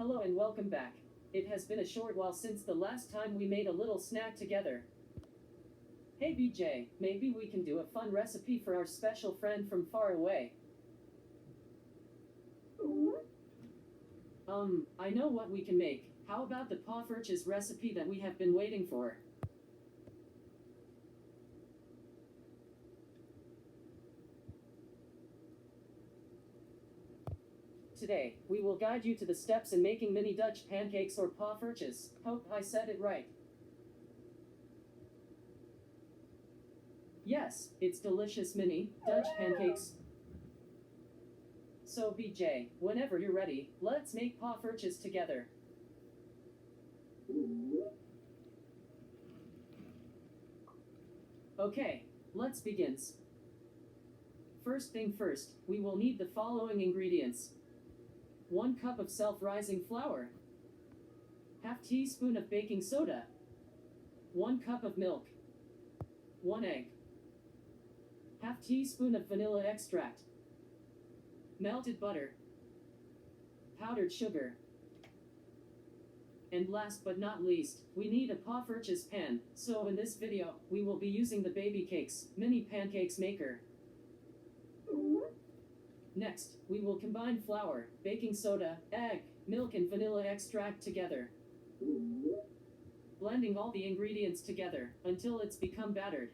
Hello and welcome back. It has been a short while since the last time we made a little snack together. Hey BJ, maybe we can do a fun recipe for our special friend from far away. I know what we can make. How about the Poffertjes recipe that we have been waiting for? Today, we will guide you to the steps in making mini Dutch pancakes or Poffertjes. Hope I said it right. Yes, it's delicious mini Dutch pancakes. So BJ, whenever you're ready, let's make Poffertjes together. Okay, let's begin. First thing first, we will need the following ingredients. 1 cup of self-rising flour, half teaspoon of baking soda, 1 cup of milk, 1 egg, half teaspoon of vanilla extract, melted butter, powdered sugar, and last but not least, we need a Poffertjes pan. So in this video, we will be using the Baby Cakes mini pancakes maker. Next, we will combine flour, baking soda, egg, milk and vanilla extract together. Blending all the ingredients together until it's become battered.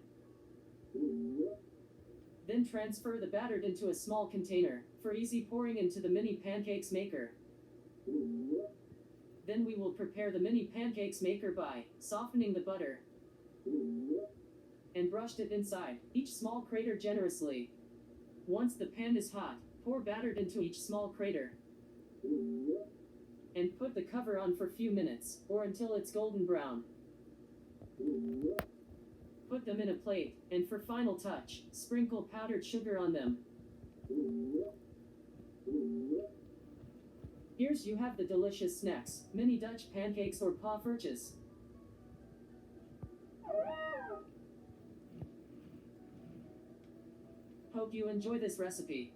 Then transfer the batter into a small container for easy pouring into the mini pancakes maker. Then we will prepare the mini pancakes maker by softening the butter and brushed it inside each small crater generously. Once the pan is hot, pour batter into each small crater and put the cover on for a few minutes or until it's golden brown. Put them in a plate, and for final touch, sprinkle powdered sugar on them. Here's you have the delicious snacks, mini Dutch pancakes or Poffertjes. Hope you enjoy this recipe.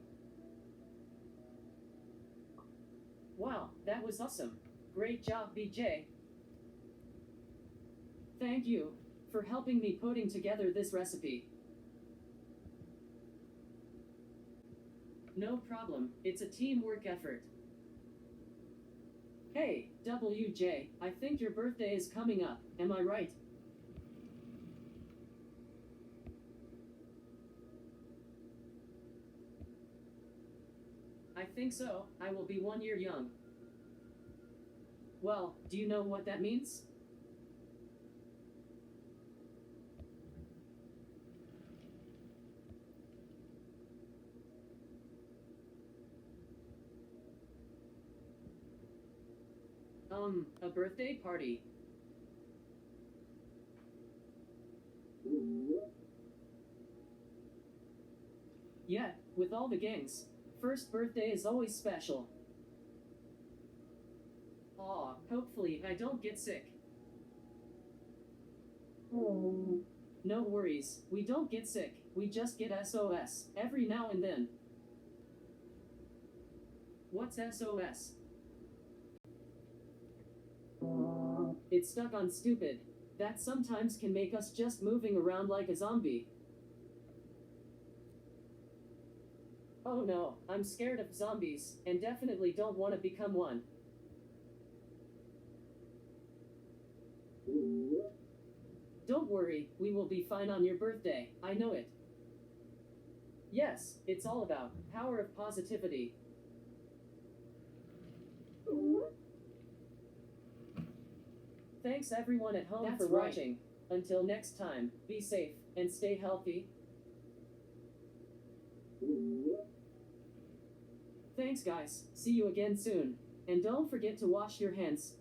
Wow, that was awesome. Great job, BJ. Thank you for helping me putting together this recipe. No problem, it's a teamwork effort. Hey, WJ, I think your birthday is coming up, am I right? I think so, I will be 1 year young. Well, do you know what that means? A birthday party. Yeah, with all the gangs. First birthday is always special. Aw, hopefully I don't get sick. No worries, we don't get sick, we just get SOS, every now and then. What's SOS? It's stuck on stupid. That sometimes can make us just moving around like a zombie. Oh no, I'm scared of zombies, and definitely don't want to become one. Don't worry, we will be fine on your birthday, I know it. Yes, it's all about power of positivity. Thanks everyone at home for watching. Until next time, be safe, and stay healthy. Thanks guys, see you again soon. And don't forget to wash your hands.